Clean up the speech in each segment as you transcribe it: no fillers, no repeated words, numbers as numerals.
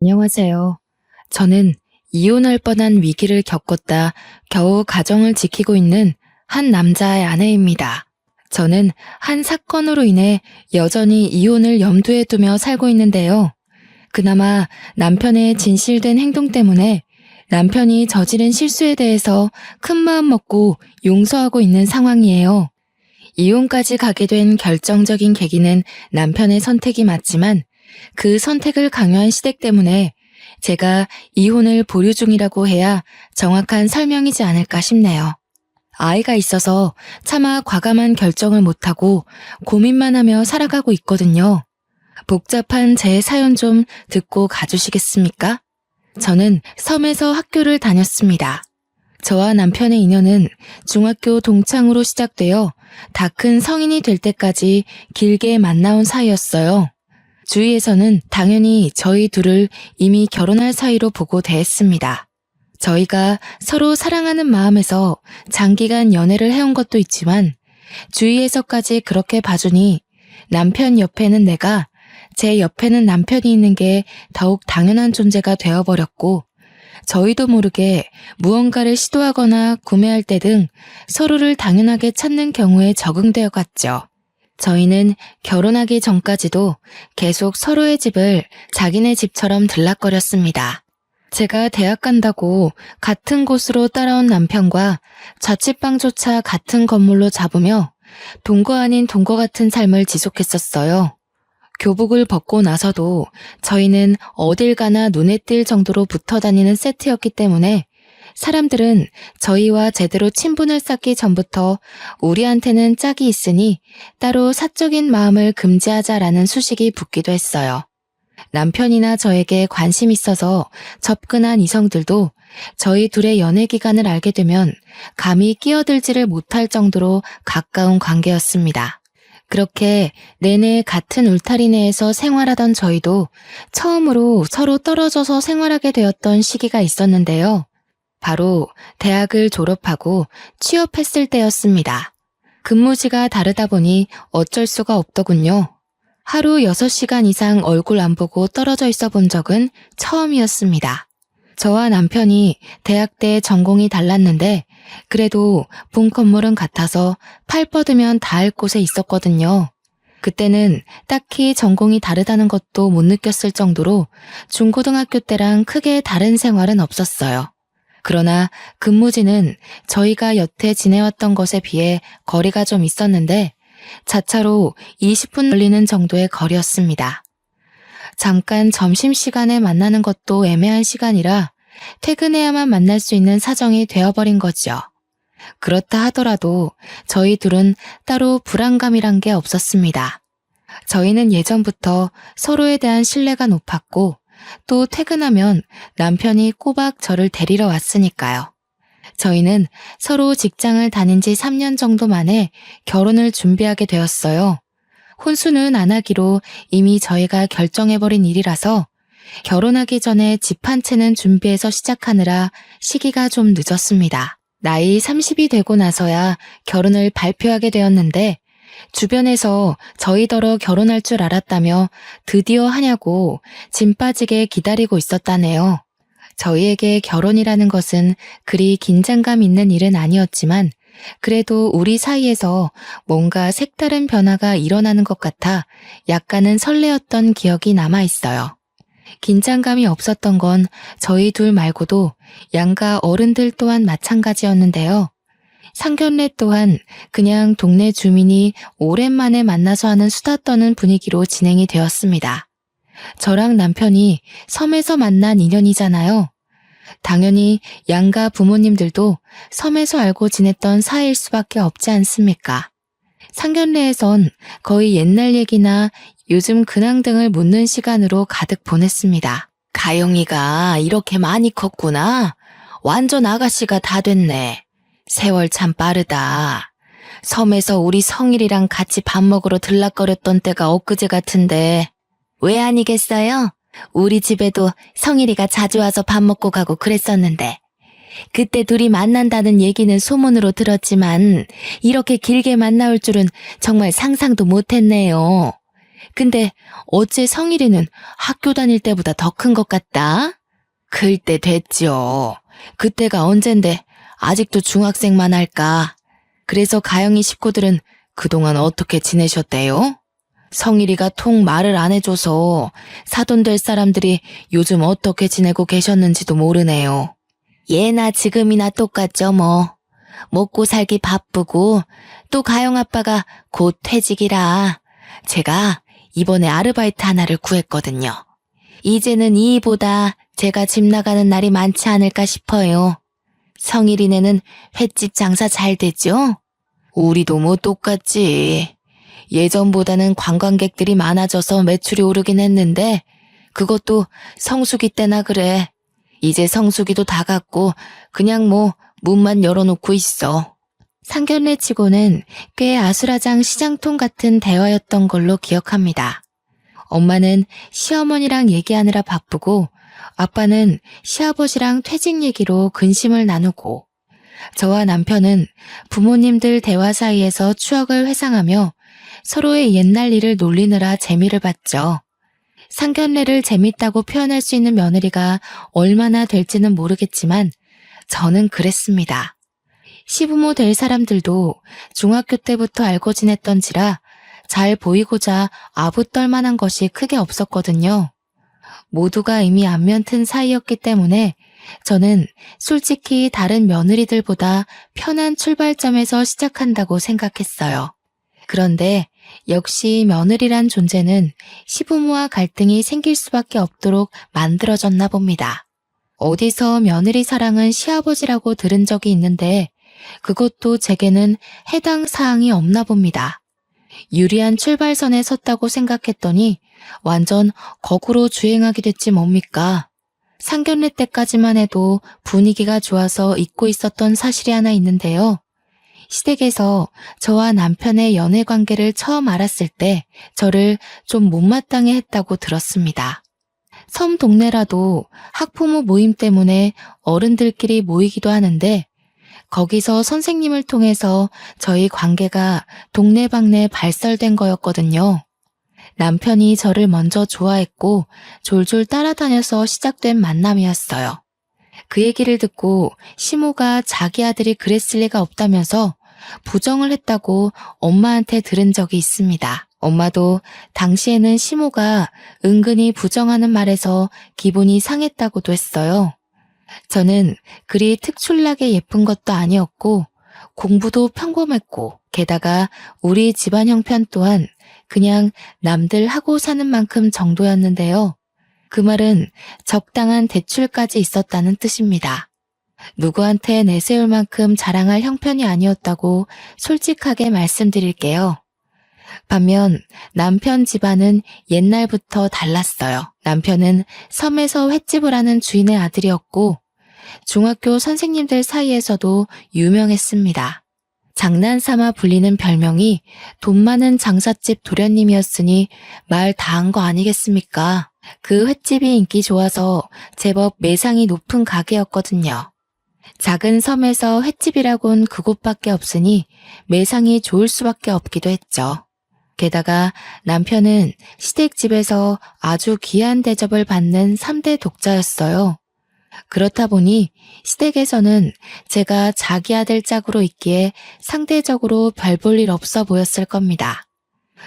안녕하세요. 저는 이혼할 뻔한 위기를 겪었다 겨우 가정을 지키고 있는 한 남자의 아내입니다. 저는 한 사건으로 인해 여전히 이혼을 염두에 두며 살고 있는데요. 그나마 남편의 진실된 행동 때문에 남편이 저지른 실수에 대해서 큰 마음 먹고 용서하고 있는 상황이에요. 이혼까지 가게 된 결정적인 계기는 남편의 선택이 맞지만 그 선택을 강요한 시댁 때문에 제가 이혼을 보류 중이라고 해야 정확한 설명이지 않을까 싶네요. 아이가 있어서 차마 과감한 결정을 못하고 고민만 하며 살아가고 있거든요. 복잡한 제 사연 좀 듣고 가주시겠습니까? 저는 섬에서 학교를 다녔습니다. 저와 남편의 인연은 중학교 동창으로 시작되어 다 큰 성인이 될 때까지 길게 만나온 사이였어요. 주위에서는 당연히 저희 둘을 이미 결혼할 사이로 보고 대했습니다. 저희가 서로 사랑하는 마음에서 장기간 연애를 해온 것도 있지만 주위에서까지 그렇게 봐주니 남편 옆에는 내가, 제 옆에는 남편이 있는 게 더욱 당연한 존재가 되어버렸고 저희도 모르게 무언가를 시도하거나 구매할 때 등 서로를 당연하게 찾는 경우에 적응되어 갔죠. 저희는 결혼하기 전까지도 계속 서로의 집을 자기네 집처럼 들락거렸습니다. 제가 대학 간다고 같은 곳으로 따라온 남편과 자취방조차 같은 건물로 잡으며 동거 아닌 동거 같은 삶을 지속했었어요. 교복을 벗고 나서도 저희는 어딜 가나 눈에 띌 정도로 붙어 다니는 세트였기 때문에 사람들은 저희와 제대로 친분을 쌓기 전부터 우리한테는 짝이 있으니 따로 사적인 마음을 금지하자라는 수식이 붙기도 했어요. 남편이나 저에게 관심 있어서 접근한 이성들도 저희 둘의 연애 기간을 알게 되면 감히 끼어들지를 못할 정도로 가까운 관계였습니다. 그렇게 내내 같은 울타리 내에서 생활하던 저희도 처음으로 서로 떨어져서 생활하게 되었던 시기가 있었는데요. 바로 대학을 졸업하고 취업했을 때였습니다. 근무지가 다르다 보니 어쩔 수가 없더군요. 하루 6시간 이상 얼굴 안 보고 떨어져 있어 본 적은 처음이었습니다. 저와 남편이 대학 때 전공이 달랐는데 그래도 본 건물은 같아서 팔 뻗으면 닿을 곳에 있었거든요. 그때는 딱히 전공이 다르다는 것도 못 느꼈을 정도로 중고등학교 때랑 크게 다른 생활은 없었어요. 그러나 근무지는 저희가 여태 지내왔던 것에 비해 거리가 좀 있었는데 자차로 20분 걸리는 정도의 거리였습니다. 잠깐 점심시간에 만나는 것도 애매한 시간이라 퇴근해야만 만날 수 있는 사정이 되어버린 거죠. 그렇다 하더라도 저희 둘은 따로 불안감이란 게 없었습니다. 저희는 예전부터 서로에 대한 신뢰가 높았고 또 퇴근하면 남편이 꼬박 저를 데리러 왔으니까요. 저희는 서로 직장을 다닌 지 3년 정도 만에 결혼을 준비하게 되었어요. 혼수는 안 하기로 이미 저희가 결정해버린 일이라서 결혼하기 전에 집 한 채는 준비해서 시작하느라 시기가 좀 늦었습니다. 나이 30이 되고 나서야 결혼을 발표하게 되었는데 주변에서 저희더러 결혼할 줄 알았다며 드디어 하냐고 짐 빠지게 기다리고 있었다네요. 저희에게 결혼이라는 것은 그리 긴장감 있는 일은 아니었지만 그래도 우리 사이에서 뭔가 색다른 변화가 일어나는 것 같아 약간은 설레었던 기억이 남아있어요. 긴장감이 없었던 건 저희 둘 말고도 양가 어른들 또한 마찬가지였는데요. 상견례 또한 그냥 동네 주민이 오랜만에 만나서 하는 수다 떠는 분위기로 진행이 되었습니다. 저랑 남편이 섬에서 만난 인연이잖아요. 당연히 양가 부모님들도 섬에서 알고 지냈던 사이일 수밖에 없지 않습니까? 상견례에선 거의 옛날 얘기나 요즘 근황 등을 묻는 시간으로 가득 보냈습니다. 가영이가 이렇게 많이 컸구나. 완전 아가씨가 다 됐네. 세월 참 빠르다. 섬에서 우리 성일이랑 같이 밥 먹으러 들락거렸던 때가 엊그제 같은데. 왜 아니겠어요? 우리 집에도 성일이가 자주 와서 밥 먹고 가고 그랬었는데. 그때 둘이 만난다는 얘기는 소문으로 들었지만 이렇게 길게 만나올 줄은 정말 상상도 못했네요. 근데 어째 성일이는 학교 다닐 때보다 더 큰 것 같다? 클 때 됐죠. 그때가 언젠데 아직도 중학생만 할까? 그래서 가영이 식구들은 그동안 어떻게 지내셨대요? 성일이가 통 말을 안 해줘서 사돈 될 사람들이 요즘 어떻게 지내고 계셨는지도 모르네요. 예나 지금이나 똑같죠 뭐. 먹고 살기 바쁘고 또 가영 아빠가 곧 퇴직이라 제가 이번에 아르바이트 하나를 구했거든요. 이제는 이보다 제가 집 나가는 날이 많지 않을까 싶어요. 성일이네는 횟집 장사 잘 됐죠? 우리도 뭐 똑같지. 예전보다는 관광객들이 많아져서 매출이 오르긴 했는데 그것도 성수기 때나 그래. 이제 성수기도 다 갔고 그냥 뭐 문만 열어놓고 있어. 상견례 치고는 꽤 아수라장 시장통 같은 대화였던 걸로 기억합니다. 엄마는 시어머니랑 얘기하느라 바쁘고 아빠는 시아버지랑 퇴직 얘기로 근심을 나누고 저와 남편은 부모님들 대화 사이에서 추억을 회상하며 서로의 옛날 일을 놀리느라 재미를 봤죠. 상견례를 재밌다고 표현할 수 있는 며느리가 얼마나 될지는 모르겠지만 저는 그랬습니다. 시부모 될 사람들도 중학교 때부터 알고 지냈던지라 잘 보이고자 아부떨 만한 것이 크게 없었거든요. 모두가 이미 안면 튼 사이였기 때문에 저는 솔직히 다른 며느리들보다 편한 출발점에서 시작한다고 생각했어요. 그런데 역시 며느리란 존재는 시부모와 갈등이 생길 수밖에 없도록 만들어졌나 봅니다. 어디서 며느리 사랑은 시아버지라고 들은 적이 있는데 그것도 제게는 해당 사항이 없나 봅니다. 유리한 출발선에 섰다고 생각했더니 완전 거꾸로 주행하게 됐지 뭡니까? 상견례 때까지만 해도 분위기가 좋아서 잊고 있었던 사실이 하나 있는데요. 시댁에서 저와 남편의 연애 관계를 처음 알았을 때 저를 좀 못마땅해 했다고 들었습니다. 섬 동네라도 학부모 모임 때문에 어른들끼리 모이기도 하는데 거기서 선생님을 통해서 저희 관계가 동네방네 발설된 거였거든요. 남편이 저를 먼저 좋아했고 졸졸 따라다녀서 시작된 만남이었어요. 그 얘기를 듣고 시모가 자기 아들이 그랬을 리가 없다면서 부정을 했다고 엄마한테 들은 적이 있습니다. 엄마도 당시에는 시모가 은근히 부정하는 말에서 기분이 상했다고도 했어요. 저는 그리 특출나게 예쁜 것도 아니었고 공부도 평범했고 게다가 우리 집안 형편 또한 그냥 남들 하고 사는 만큼 정도였는데요. 그 말은 적당한 대출까지 있었다는 뜻입니다. 누구한테 내세울 만큼 자랑할 형편이 아니었다고 솔직하게 말씀드릴게요. 반면 남편 집안은 옛날부터 달랐어요. 남편은 섬에서 횟집을 하는 주인의 아들이었고 중학교 선생님들 사이에서도 유명했습니다. 장난삼아 불리는 별명이 돈 많은 장사집 도련님이었으니 말 다 한 거 아니겠습니까? 그 횟집이 인기 좋아서 제법 매상이 높은 가게였거든요. 작은 섬에서 횟집이라곤 그곳밖에 없으니 매상이 좋을 수밖에 없기도 했죠. 게다가 남편은 시댁집에서 아주 귀한 대접을 받는 3대 독자였어요. 그렇다 보니 시댁에서는 제가 자기 아들 짝으로 있기에 상대적으로 별 볼 일 없어 보였을 겁니다.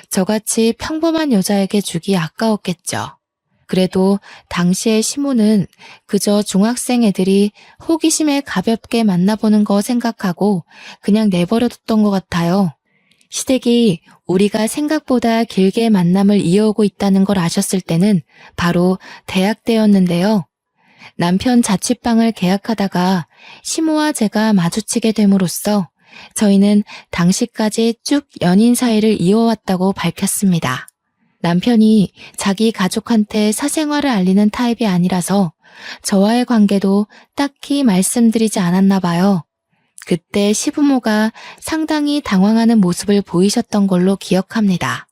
저같이 평범한 여자에게 주기 아까웠겠죠. 그래도 당시의 시모는 그저 중학생 애들이 호기심에 가볍게 만나보는 거 생각하고 그냥 내버려뒀던 것 같아요. 시댁이 우리가 생각보다 길게 만남을 이어오고 있다는 걸 아셨을 때는 바로 대학 때였는데요. 남편 자취방을 계약하다가 시모와 제가 마주치게 됨으로써 저희는 당시까지 쭉 연인 사이를 이어왔다고 밝혔습니다. 남편이 자기 가족한테 사생활을 알리는 타입이 아니라서 저와의 관계도 딱히 말씀드리지 않았나 봐요. 그때 시부모가 상당히 당황하는 모습을 보이셨던 걸로 기억합니다.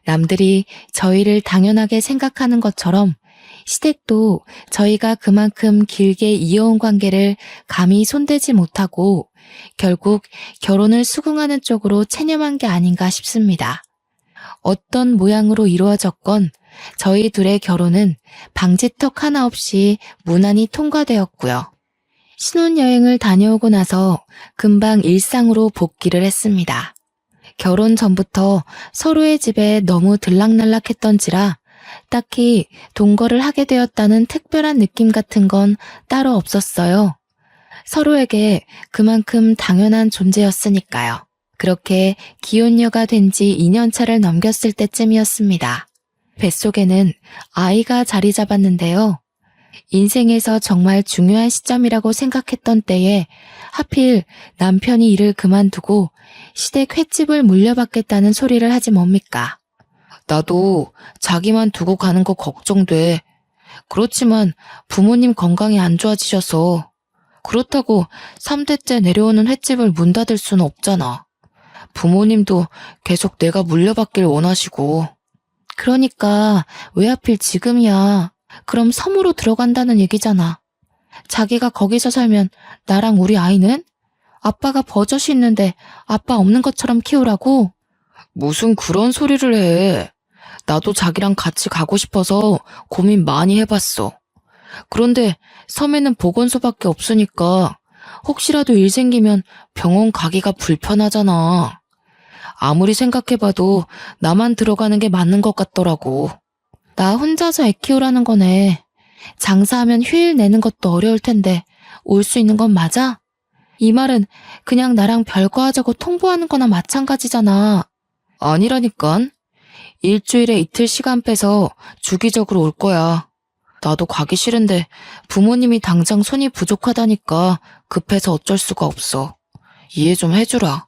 남들이 저희를 당연하게 생각하는 것처럼 시댁도 저희가 그만큼 길게 이어온 관계를 감히 손대지 못하고 결국 결혼을 수긍하는 쪽으로 체념한 게 아닌가 싶습니다. 어떤 모양으로 이루어졌건 저희 둘의 결혼은 방지턱 하나 없이 무난히 통과되었고요. 신혼여행을 다녀오고 나서 금방 일상으로 복귀를 했습니다. 결혼 전부터 서로의 집에 너무 들락날락했던지라 딱히 동거를 하게 되었다는 특별한 느낌 같은 건 따로 없었어요. 서로에게 그만큼 당연한 존재였으니까요. 그렇게 기혼녀가 된 지 2년 차를 넘겼을 때쯤이었습니다. 뱃속에는 아이가 자리 잡았는데요. 인생에서 정말 중요한 시점이라고 생각했던 때에 하필 남편이 일을 그만두고 시댁 횟집을 물려받겠다는 소리를 하지 뭡니까? 나도 자기만 두고 가는 거 걱정돼. 그렇지만 부모님 건강이 안 좋아지셔서 그렇다고 3대째 내려오는 횟집을 문 닫을 수는 없잖아. 부모님도 계속 내가 물려받길 원하시고. 그러니까 왜 하필 지금이야. 그럼 섬으로 들어간다는 얘기잖아. 자기가 거기서 살면 나랑 우리 아이는? 아빠가 버젓이 있는데 아빠 없는 것처럼 키우라고? 무슨 그런 소리를 해. 나도 자기랑 같이 가고 싶어서 고민 많이 해봤어. 그런데 섬에는 보건소밖에 없으니까 혹시라도 일 생기면 병원 가기가 불편하잖아. 아무리 생각해봐도 나만 들어가는 게 맞는 것 같더라고. 나 혼자서 애 키우라는 거네. 장사하면 휴일 내는 것도 어려울 텐데 올 수 있는 건 맞아? 이 말은 그냥 나랑 별거하자고 통보하는 거나 마찬가지잖아. 아니라니깐. 일주일에 이틀 시간 빼서 주기적으로 올 거야. 나도 가기 싫은데 부모님이 당장 손이 부족하다니까 급해서 어쩔 수가 없어. 이해 좀 해주라.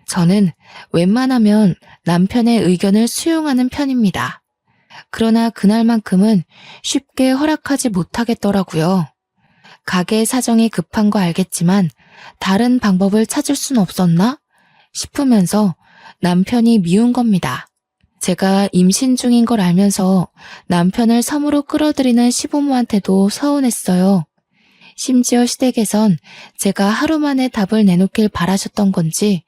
저는 웬만하면 남편의 의견을 수용하는 편입니다. 그러나 그날만큼은 쉽게 허락하지 못하겠더라고요. 가게 사정이 급한 거 알겠지만 다른 방법을 찾을 순 없었나 싶으면서 남편이 미운 겁니다. 제가 임신 중인 걸 알면서 남편을 섬으로 끌어들이는 시부모한테도 서운했어요. 심지어 시댁에선 제가 하루 만에 답을 내놓길 바라셨던 건지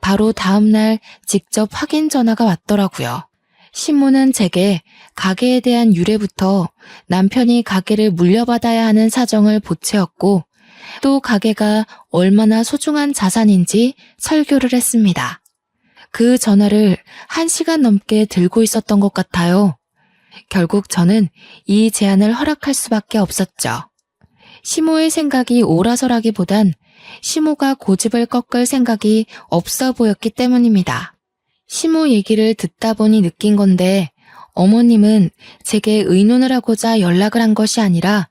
바로 다음날 직접 확인 전화가 왔더라고요. 신모는 제게 가게에 대한 유래부터 남편이 가게를 물려받아야 하는 사정을 보채었고 또 가게가 얼마나 소중한 자산인지 설교를 했습니다. 그 전화를 1시간 넘게 들고 있었던 것 같아요. 결국 저는 이 제안을 허락할 수밖에 없었죠. 시모의 생각이 옳아서라기보단 시모가 고집을 꺾을 생각이 없어 보였기 때문입니다. 시모 얘기를 듣다 보니 느낀 건데 어머님은 제게 의논을 하고자 연락을 한 것이 아니라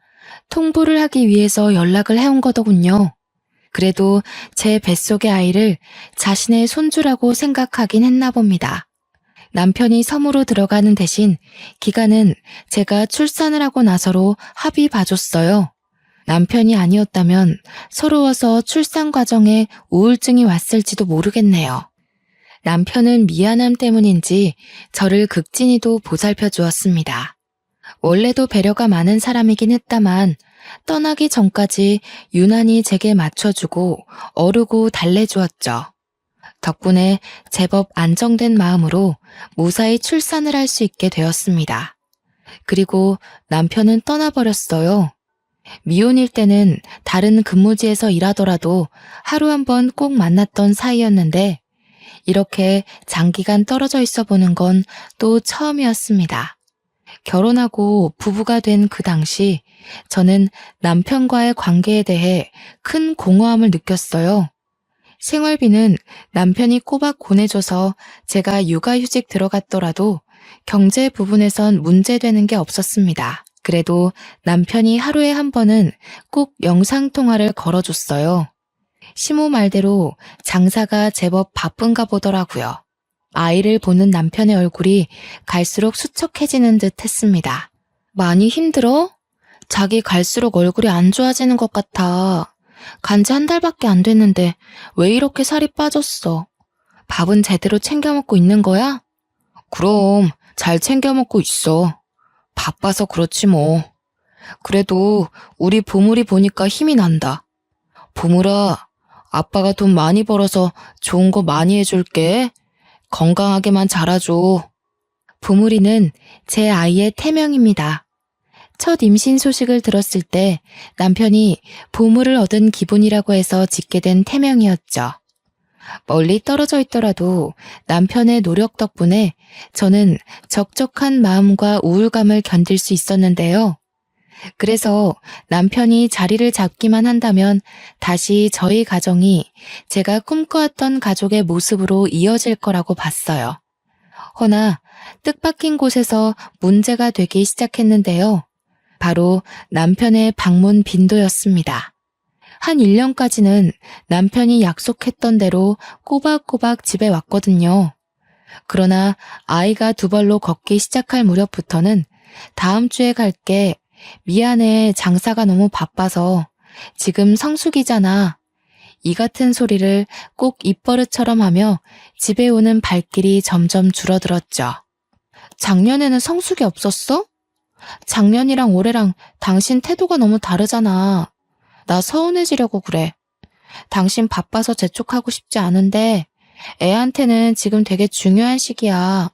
통보를 하기 위해서 연락을 해온 거더군요. 그래도 제 뱃속의 아이를 자신의 손주라고 생각하긴 했나 봅니다. 남편이 섬으로 들어가는 대신 기간은 제가 출산을 하고 나서로 합의 봐줬어요. 남편이 아니었다면 서러워서 출산 과정에 우울증이 왔을지도 모르겠네요. 남편은 미안함 때문인지 저를 극진히도 보살펴 주었습니다. 원래도 배려가 많은 사람이긴 했다만 떠나기 전까지 유난히 제게 맞춰주고 어르고 달래주었죠. 덕분에 제법 안정된 마음으로 무사히 출산을 할 수 있게 되었습니다. 그리고 남편은 떠나버렸어요. 미혼일 때는 다른 근무지에서 일하더라도 하루 한 번 꼭 만났던 사이였는데 이렇게 장기간 떨어져 있어 보는 건 또 처음이었습니다. 결혼하고 부부가 된 그 당시 저는 남편과의 관계에 대해 큰 공허함을 느꼈어요. 생활비는 남편이 꼬박 보내줘서 제가 육아휴직 들어갔더라도 경제 부분에선 문제되는 게 없었습니다. 그래도 남편이 하루에 한 번은 꼭 영상통화를 걸어줬어요. 시모 말대로 장사가 제법 바쁜가 보더라고요. 아이를 보는 남편의 얼굴이 갈수록 수척해지는 듯 했습니다. 많이 힘들어? 자기 갈수록 얼굴이 안 좋아지는 것 같아. 간지 1달밖에 안 됐는데 왜 이렇게 살이 빠졌어? 밥은 제대로 챙겨 먹고 있는 거야? 그럼 잘 챙겨 먹고 있어. 바빠서 그렇지 뭐. 그래도 우리 보물이 보니까 힘이 난다. 보물아, 아빠가 돈 많이 벌어서 좋은 거 많이 해줄게. 건강하게만 자라줘. 부무리는 제 아이의 태명입니다. 첫 임신 소식을 들었을 때 남편이 보물을 얻은 기분이라고 해서 짓게 된 태명이었죠. 멀리 떨어져 있더라도 남편의 노력 덕분에 저는 적적한 마음과 우울감을 견딜 수 있었는데요. 그래서 남편이 자리를 잡기만 한다면 다시 저희 가정이 제가 꿈꿔왔던 가족의 모습으로 이어질 거라고 봤어요. 허나 뜻밖인 곳에서 문제가 되기 시작했는데요. 바로 남편의 방문 빈도였습니다. 한 1년까지는 남편이 약속했던 대로 꼬박꼬박 집에 왔거든요. 그러나 아이가 2발로 걷기 시작할 무렵부터는 다음 주에 갈게. 미안해. 장사가 너무 바빠서. 지금 성수기잖아. 이 같은 소리를 꼭 입버릇처럼 하며 집에 오는 발길이 점점 줄어들었죠. 작년에는 성수기 없었어? 작년이랑 올해랑 당신 태도가 너무 다르잖아. 나 서운해지려고 그래. 당신 바빠서 재촉하고 싶지 않은데 애한테는 지금 되게 중요한 시기야.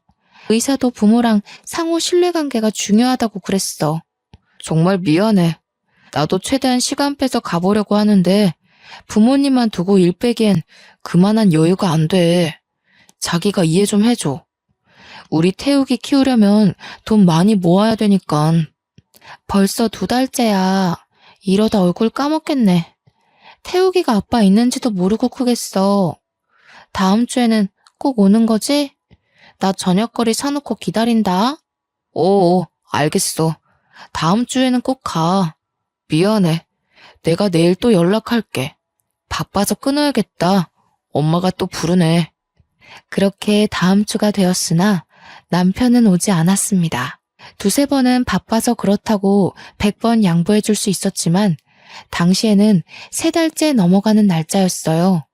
의사도 부모랑 상호 신뢰관계가 중요하다고 그랬어. 정말 미안해. 나도 최대한 시간 빼서 가보려고 하는데 부모님만 두고 일 빼기엔 그만한 여유가 안 돼. 자기가 이해 좀 해줘. 우리 태욱이 키우려면 돈 많이 모아야 되니까. 벌써 2달째야. 이러다 얼굴 까먹겠네. 태욱이가 아빠 있는지도 모르고 크겠어. 다음 주에는 꼭 오는 거지? 나 저녁거리 사놓고 기다린다. 오, 알겠어. 다음 주에는 꼭 가. 미안해. 내가 내일 또 연락할게. 바빠서 끊어야겠다. 엄마가 또 부르네. 그렇게 다음 주가 되었으나 남편은 오지 않았습니다. 2-3번은 바빠서 그렇다고 100번 양보해 줄 수 있었지만 당시에는 3달째 넘어가는 날짜였어요.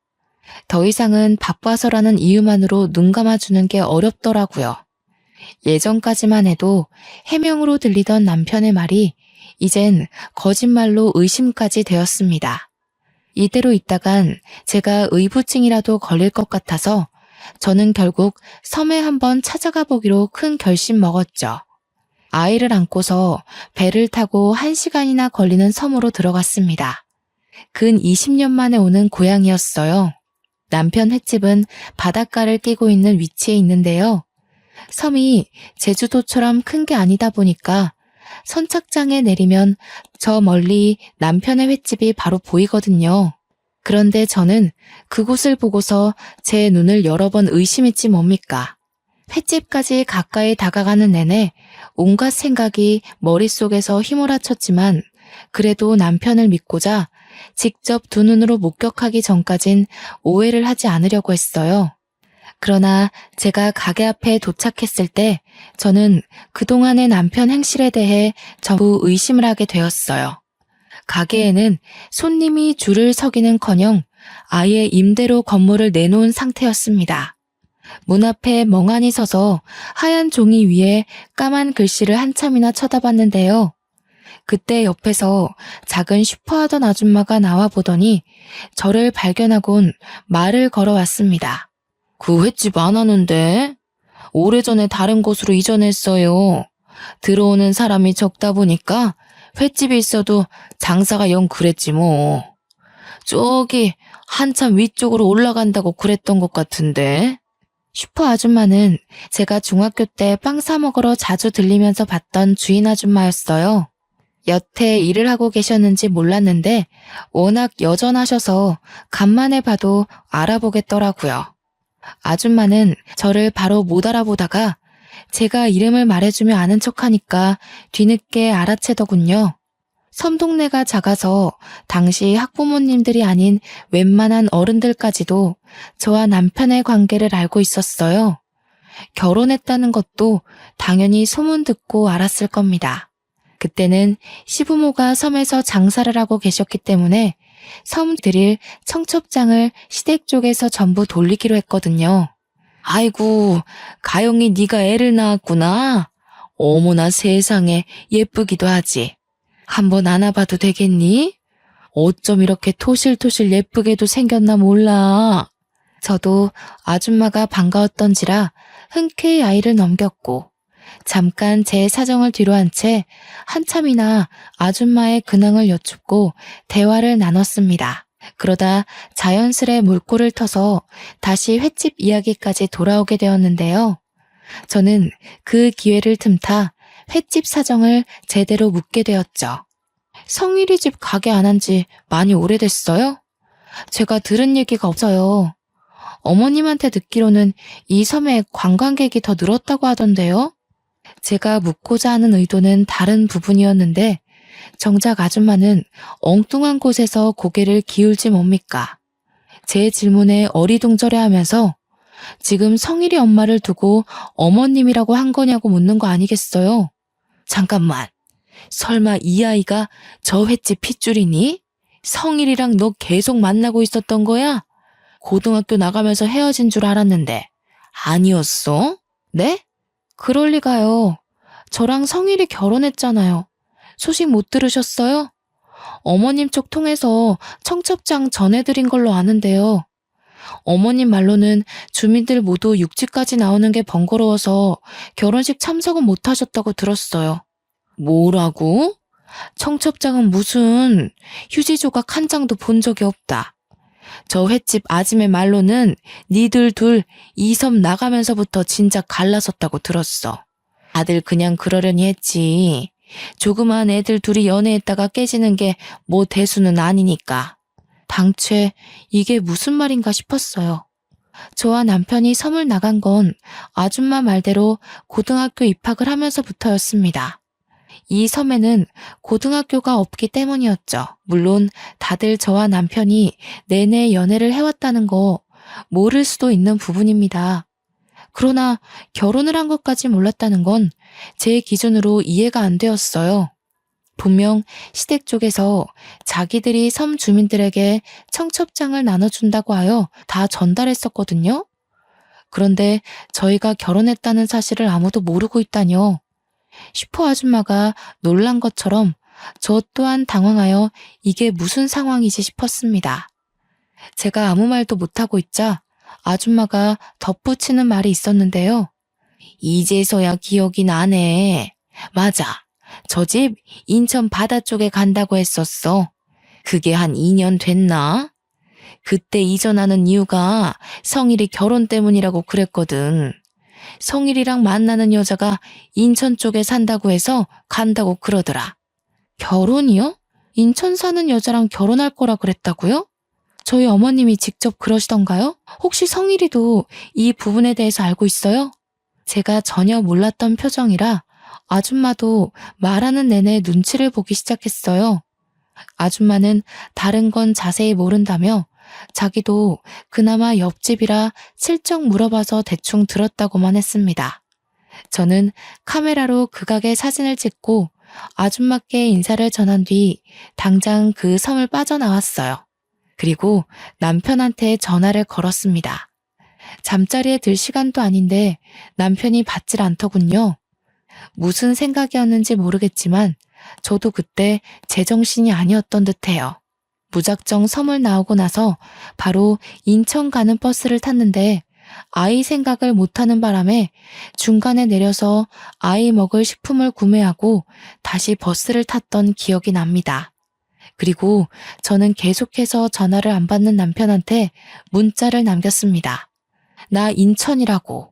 더 이상은 바빠서라는 이유만으로 눈 감아주는 게 어렵더라고요. 예전까지만 해도 해명으로 들리던 남편의 말이 이젠 거짓말로 의심까지 되었습니다. 이대로 있다간 제가 의부증이라도 걸릴 것 같아서 저는 결국 섬에 한번 찾아가 보기로 큰 결심 먹었죠. 아이를 안고서 배를 타고 1시간이나 걸리는 섬으로 들어갔습니다. 근 20년 만에 오는 고향이었어요. 남편 횟집은 바닷가를 끼고 있는 위치에 있는데요. 섬이 제주도처럼 큰 게 아니다 보니까 선착장에 내리면 저 멀리 남편의 횟집이 바로 보이거든요. 그런데 저는 그곳을 보고서 제 눈을 여러 번 의심했지 뭡니까? 횟집까지 가까이 다가가는 내내 온갖 생각이 머릿속에서 휘몰아쳤지만 그래도 남편을 믿고자 직접 2눈으로 목격하기 전까진 오해를 하지 않으려고 했어요. 그러나 제가 가게 앞에 도착했을 때 저는 그동안의 남편 행실에 대해 전부 의심을 하게 되었어요. 가게에는 손님이 줄을 서기는커녕 아예 임대로 건물을 내놓은 상태였습니다. 문 앞에 멍하니 서서 하얀 종이 위에 까만 글씨를 한참이나 쳐다봤는데요. 그때 옆에서 작은 슈퍼하던 아줌마가 나와 보더니 저를 발견하곤 말을 걸어왔습니다. 그 횟집 안 하는데? 오래전에 다른 곳으로 이전했어요. 들어오는 사람이 적다 보니까 횟집이 있어도 장사가 영 그랬지 뭐. 저기 한참 위쪽으로 올라간다고 그랬던 것 같은데. 슈퍼 아줌마는 제가 중학교 때 빵 사 먹으러 자주 들리면서 봤던 주인 아줌마였어요. 여태 일을 하고 계셨는지 몰랐는데 워낙 여전하셔서 간만에 봐도 알아보겠더라고요. 아줌마는 저를 바로 못 알아보다가 제가 이름을 말해주며 아는 척하니까 뒤늦게 알아채더군요. 섬 동네가 작아서 당시 학부모님들이 아닌 웬만한 어른들까지도 저와 남편의 관계를 알고 있었어요. 결혼했다는 것도 당연히 소문 듣고 알았을 겁니다. 그때는 시부모가 섬에서 장사를 하고 계셨기 때문에 섬 드릴 청첩장을 시댁 쪽에서 전부 돌리기로 했거든요. 아이고, 가영이 네가 애를 낳았구나. 어머나 세상에 예쁘기도 하지. 한번 안아봐도 되겠니? 어쩜 이렇게 토실토실 예쁘게도 생겼나 몰라. 저도 아줌마가 반가웠던지라 흔쾌히 아이를 넘겼고 잠깐 제 사정을 뒤로한 채 한참이나 아줌마의 근황을 여쭙고 대화를 나눴습니다. 그러다 자연스레 물꼬를 터서 다시 횟집 이야기까지 돌아오게 되었는데요. 저는 그 기회를 틈타 횟집 사정을 제대로 묻게 되었죠. 성일이 집 가게 안 한 지 많이 오래됐어요? 제가 들은 얘기가 없어요. 어머님한테 듣기로는 이 섬에 관광객이 더 늘었다고 하던데요. 제가 묻고자 하는 의도는 다른 부분이었는데 정작 아줌마는 엉뚱한 곳에서 고개를 기울지 뭡니까? 제 질문에 어리둥절해하면서 지금 성일이 엄마를 두고 어머님이라고 한 거냐고 묻는 거 아니겠어요? 잠깐만, 설마 이 아이가 저 횟집 핏줄이니? 성일이랑 너 계속 만나고 있었던 거야? 고등학교 나가면서 헤어진 줄 알았는데 아니었어? 네? 그럴 리가요. 저랑 성일이 결혼했잖아요. 소식 못 들으셨어요? 어머님 쪽 통해서 청첩장 전해드린 걸로 아는데요. 어머님 말로는 주민들 모두 육지까지 나오는 게 번거로워서 결혼식 참석은 못 하셨다고 들었어요. 뭐라고? 청첩장은 무슨 휴지 조각 한 장도 본 적이 없다. 저 횟집 아줌의 말로는 니들 둘 이 섬 나가면서부터 진작 갈라섰다고 들었어. 다들 그냥 그러려니 했지. 조그만 애들 둘이 연애했다가 깨지는 게 뭐 대수는 아니니까. 당최 이게 무슨 말인가 싶었어요. 저와 남편이 섬을 나간 건 아줌마 말대로 고등학교 입학을 하면서부터였습니다. 이 섬에는 고등학교가 없기 때문이었죠. 물론 다들 저와 남편이 내내 연애를 해왔다는 거 모를 수도 있는 부분입니다. 그러나 결혼을 한 것까지 몰랐다는 건 제 기준으로 이해가 안 되었어요. 분명 시댁 쪽에서 자기들이 섬 주민들에게 청첩장을 나눠준다고 하여 다 전달했었거든요. 그런데 저희가 결혼했다는 사실을 아무도 모르고 있다뇨. 슈퍼 아줌마가 놀란 것처럼 저 또한 당황하여 이게 무슨 상황이지 싶었습니다. 제가 아무 말도 못하고 있자 아줌마가 덧붙이는 말이 있었는데요. 이제서야 기억이 나네. 맞아. 저 집 인천 바다 쪽에 간다고 했었어. 그게 한 2년 됐나? 그때 이전하는 이유가 성일이 결혼 때문이라고 그랬거든. 성일이랑 만나는 여자가 인천 쪽에 산다고 해서 간다고 그러더라. 결혼이요? 인천 사는 여자랑 결혼할 거라 그랬다고요? 저희 어머님이 직접 그러시던가요? 혹시 성일이도 이 부분에 대해서 알고 있어요? 제가 전혀 몰랐던 표정이라 아줌마도 말하는 내내 눈치를 보기 시작했어요. 아줌마는 다른 건 자세히 모른다며 자기도 그나마 옆집이라 슬쩍 물어봐서 대충 들었다고만 했습니다. 저는 카메라로 그 가게 사진을 찍고 아줌마께 인사를 전한 뒤 당장 그 섬을 빠져나왔어요. 그리고 남편한테 전화를 걸었습니다. 잠자리에 들 시간도 아닌데 남편이 받질 않더군요. 무슨 생각이었는지 모르겠지만 저도 그때 제정신이 아니었던 듯해요. 무작정 섬을 나오고 나서 바로 인천 가는 버스를 탔는데 아이 생각을 못하는 바람에 중간에 내려서 아이 먹을 식품을 구매하고 다시 버스를 탔던 기억이 납니다. 그리고 저는 계속해서 전화를 안 받는 남편한테 문자를 남겼습니다. 나 인천이라고.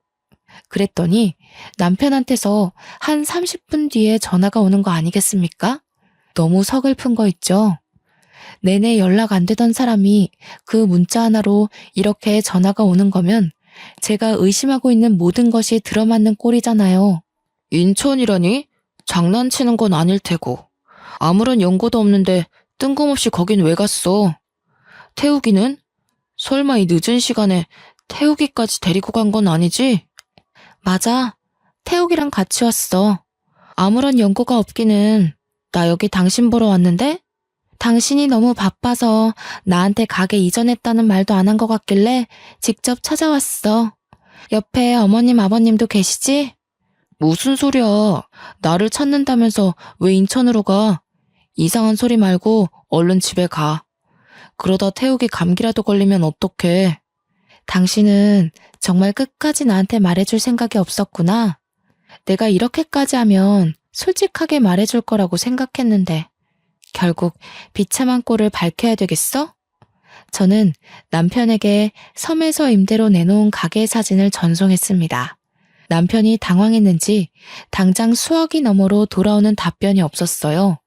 그랬더니 남편한테서 한 30분 뒤에 전화가 오는 거 아니겠습니까? 너무 서글픈 거 있죠? 내내 연락 안 되던 사람이 그 문자 하나로 이렇게 전화가 오는 거면 제가 의심하고 있는 모든 것이 들어맞는 꼴이잖아요. 인천이라니? 장난치는 건 아닐 테고. 아무런 연고도 없는데 뜬금없이 거긴 왜 갔어? 태우기는? 설마 이 늦은 시간에 태우기까지 데리고 간 건 아니지? 맞아. 태욱이랑 같이 왔어. 아무런 연고가 없기는. 나 여기 당신 보러 왔는데? 당신이 너무 바빠서 나한테 가게 이전했다는 말도 안 한 것 같길래 직접 찾아왔어. 옆에 어머님 아버님도 계시지? 무슨 소리야. 나를 찾는다면서 왜 인천으로 가? 이상한 소리 말고 얼른 집에 가. 그러다 태욱이 감기라도 걸리면 어떡해. 당신은 정말 끝까지 나한테 말해줄 생각이 없었구나. 내가 이렇게까지 하면 솔직하게 말해줄 거라고 생각했는데 결국 비참한 꼴을 밝혀야 되겠어? 저는 남편에게 섬에서 임대로 내놓은 가게 사진을 전송했습니다. 남편이 당황했는지 당장 수화기 너머로 돌아오는 답변이 없었어요.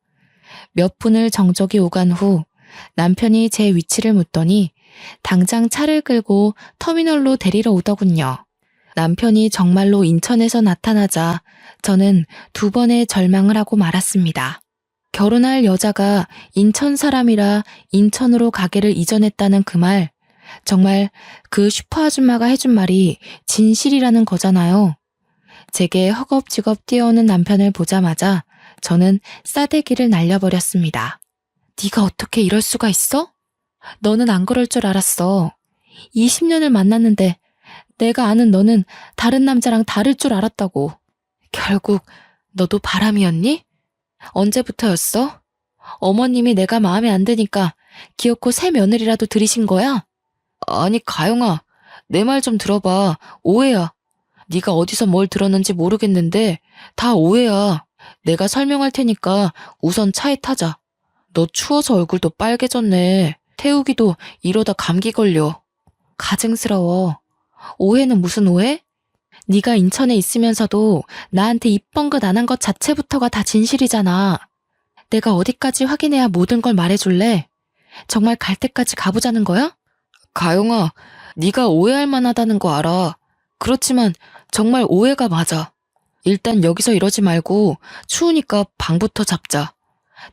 몇 분을 정적이 오간 후 남편이 제 위치를 묻더니 당장 차를 끌고 터미널로 데리러 오더군요. 남편이 정말로 인천에서 나타나자 저는 두 번의 절망을 하고 말았습니다. 결혼할 여자가 인천 사람이라 인천으로 가게를 이전했다는 그 말, 정말 그 슈퍼 아줌마가 해준 말이 진실이라는 거잖아요. 제게 허겁지겁 뛰어오는 남편을 보자마자 저는 싸대기를 날려버렸습니다. 네가 어떻게 이럴 수가 있어? 너는 안 그럴 줄 알았어. 20년을 만났는데 내가 아는 너는 다른 남자랑 다를 줄 알았다고. 결국 너도 바람이었니? 언제부터였어? 어머님이 내가 마음에 안 드니까 기어코 새 며느리라도 들이신 거야? 아니 가영아, 내 말 좀 들어봐. 오해야. 네가 어디서 뭘 들었는지 모르겠는데 다 오해야. 내가 설명할 테니까 우선 차에 타자. 너 추워서 얼굴도 빨개졌네. 태우기도 이러다 감기 걸려. 가증스러워. 오해는 무슨 오해? 네가 인천에 있으면서도 나한테 입 번긋 안 한 것 자체부터가 다 진실이잖아. 내가 어디까지 확인해야 모든 걸 말해줄래? 정말 갈 때까지 가보자는 거야? 가영아, 네가 오해할 만하다는 거 알아. 그렇지만 정말 오해가 맞아. 일단 여기서 이러지 말고 추우니까 방부터 잡자.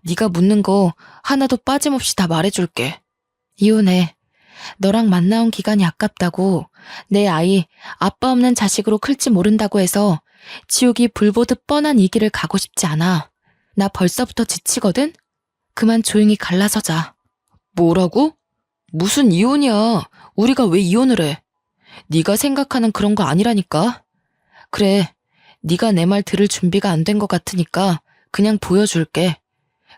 네가 묻는 거 하나도 빠짐없이 다 말해줄게. 이혼해. 너랑 만나온 기간이 아깝다고 내 아이 아빠 없는 자식으로 클지 모른다고 해서 지옥이 불보듯 뻔한 이 길을 가고 싶지 않아. 나 벌써부터 지치거든? 그만 조용히 갈라서자. 뭐라고? 무슨 이혼이야. 우리가 왜 이혼을 해? 네가 생각하는 그런 거 아니라니까. 그래, 네가 내 말 들을 준비가 안 된 것 같으니까 그냥 보여줄게.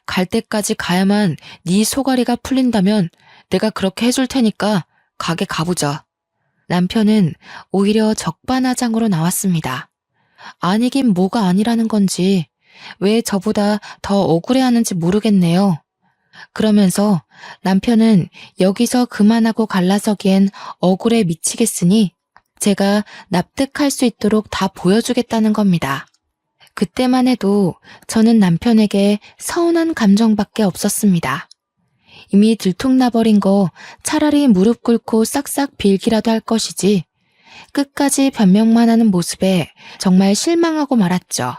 갈 때까지 가야만 네 소가리가 풀린다면 내가 그렇게 해줄 테니까 가게 가보자. 남편은 오히려 적반하장으로 나왔습니다. 아니긴 뭐가 아니라는 건지 왜 저보다 더 억울해하는지 모르겠네요. 그러면서 남편은 여기서 그만하고 갈라서기엔 억울해 미치겠으니 제가 납득할 수 있도록 다 보여주겠다는 겁니다. 그때만 해도 저는 남편에게 서운한 감정밖에 없었습니다. 이미 들통나버린 거 차라리 무릎 꿇고 싹싹 빌기라도 할 것이지 끝까지 변명만 하는 모습에 정말 실망하고 말았죠.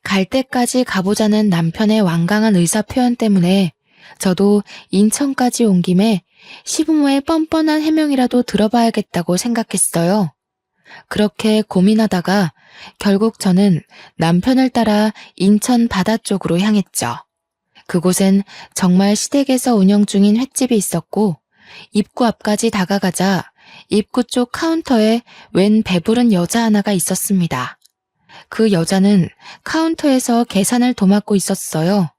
갈 때까지 가보자는 남편의 완강한 의사 표현 때문에 저도 인천까지 온 김에 시부모의 뻔뻔한 해명이라도 들어봐야겠다고 생각했어요. 그렇게 고민하다가 결국 저는 남편을 따라 인천 바다 쪽으로 향했죠. 그곳엔 정말 시댁에서 운영 중인 횟집이 있었고 입구 앞까지 다가가자 입구 쪽 카운터에 웬 배부른 여자 하나가 있었습니다. 그 여자는 카운터에서 계산을 도맡고 있었어요.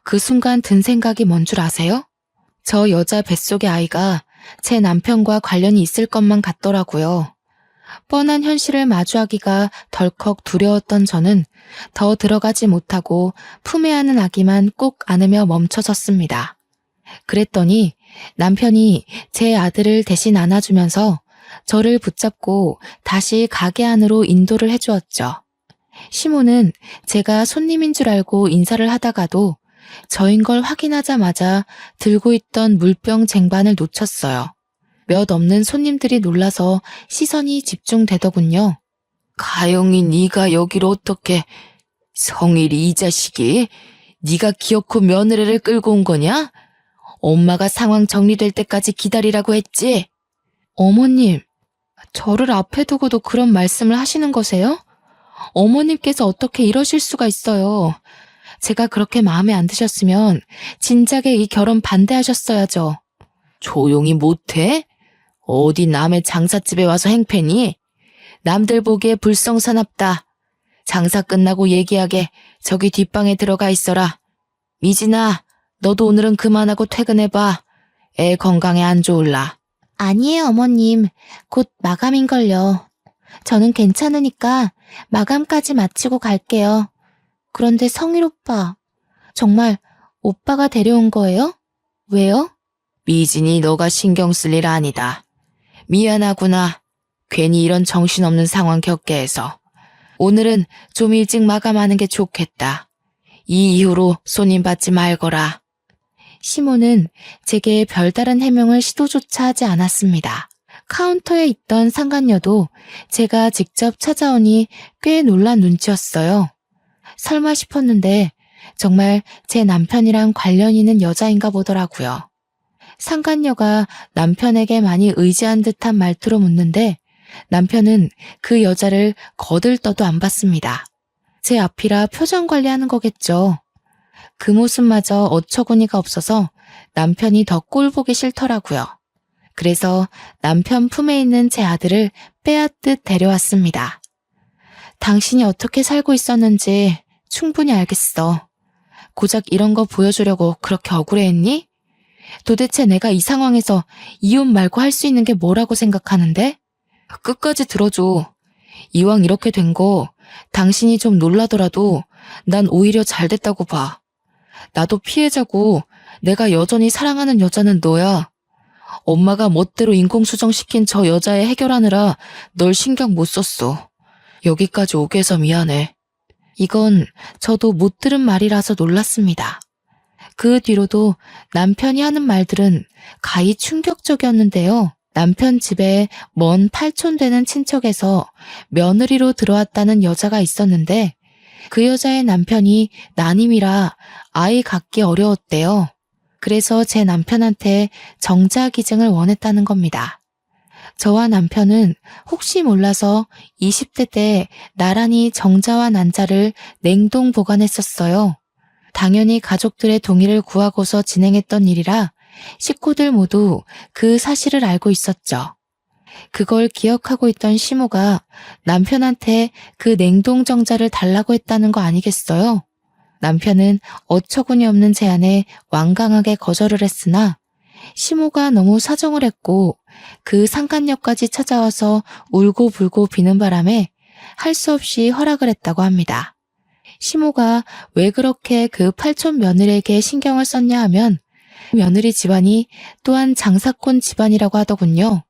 그 순간 든 생각이 뭔 줄 아세요? 저 여자 뱃속의 아이가 제 남편과 관련이 있을 것만 같더라고요. 뻔한 현실을 마주하기가 덜컥 두려웠던 저는 더 들어가지 못하고 품에 안은 아기만 꼭 안으며 멈춰섰습니다. 그랬더니 남편이 제 아들을 대신 안아주면서 저를 붙잡고 다시 가게 안으로 인도를 해주었죠. 시모는 제가 손님인 줄 알고 인사를 하다가도 저인 걸 확인하자마자 들고 있던 물병 쟁반을 놓쳤어요. 몇 없는 손님들이 놀라서 시선이 집중되더군요. 가영이 네가 여기로 어떻게... 성일이 이 자식이 네가 기어코 며느리를 끌고 온 거냐? 엄마가 상황 정리될 때까지 기다리라고 했지? 어머님, 저를 앞에 두고도 그런 말씀을 하시는 거세요? 어머님께서 어떻게 이러실 수가 있어요. 제가 그렇게 마음에 안 드셨으면 진작에 이 결혼 반대하셨어야죠. 조용히 못해? 어디 남의 장사집에 와서 행패니? 남들 보기에 불성사납다. 장사 끝나고 얘기하게 저기 뒷방에 들어가 있어라. 미진아, 너도 오늘은 그만하고 퇴근해봐. 애 건강에 안 좋을라. 아니에요, 어머님. 곧 마감인걸요. 저는 괜찮으니까 마감까지 마치고 갈게요. 그런데 성일 오빠, 정말 오빠가 데려온 거예요? 왜요? 미진이 너가 신경 쓸 일 아니다. 미안하구나. 괜히 이런 정신없는 상황 겪게 해서. 오늘은 좀 일찍 마감하는 게 좋겠다. 이 이후로 손님 받지 말거라. 시모는 제게 별다른 해명을 시도조차 하지 않았습니다. 카운터에 있던 상간녀도 제가 직접 찾아오니 꽤 놀란 눈치였어요. 설마 싶었는데 정말 제 남편이랑 관련 있는 여자인가 보더라고요. 상간녀가 남편에게 많이 의지한 듯한 말투로 묻는데 남편은 그 여자를 거들떠도 안 봤습니다. 제 앞이라 표정 관리하는 거겠죠. 그 모습마저 어처구니가 없어서 남편이 더 꼴보기 싫더라고요. 그래서 남편 품에 있는 제 아들을 빼앗듯 데려왔습니다. 당신이 어떻게 살고 있었는지 충분히 알겠어. 고작 이런 거 보여주려고 그렇게 억울해했니? 도대체 내가 이 상황에서 이혼 말고 할 수 있는 게 뭐라고 생각하는데? 끝까지 들어줘. 이왕 이렇게 된 거 당신이 좀 놀라더라도 난 오히려 잘 됐다고 봐. 나도 피해자고 내가 여전히 사랑하는 여자는 너야. 엄마가 멋대로 인공수정시킨 저 여자애 해결하느라 널 신경 못 썼어. 여기까지 오게 해서 미안해. 이건 저도 못 들은 말이라서 놀랐습니다. 그 뒤로도 남편이 하는 말들은 가히 충격적이었는데요. 남편 집에 먼 팔촌 되는 친척에서 며느리로 들어왔다는 여자가 있었는데 그 여자의 남편이 난임이라 아이 갖기 어려웠대요. 그래서 제 남편한테 정자기증을 원했다는 겁니다. 저와 남편은 혹시 몰라서 20대 때 나란히 정자와 난자를 냉동 보관했었어요. 당연히 가족들의 동의를 구하고서 진행했던 일이라 식구들 모두 그 사실을 알고 있었죠. 그걸 기억하고 있던 시모가 남편한테 그 냉동 정자를 달라고 했다는 거 아니겠어요? 남편은 어처구니 없는 제안에 완강하게 거절을 했으나 시모가 너무 사정을 했고 그 상간녀까지 찾아와서 울고불고 비는 바람에 할 수 없이 허락을 했다고 합니다. 시모가 왜 그렇게 그 팔촌 며느리에게 신경을 썼냐 하면 며느리 집안이 또한 장사꾼 집안이라고 하더군요.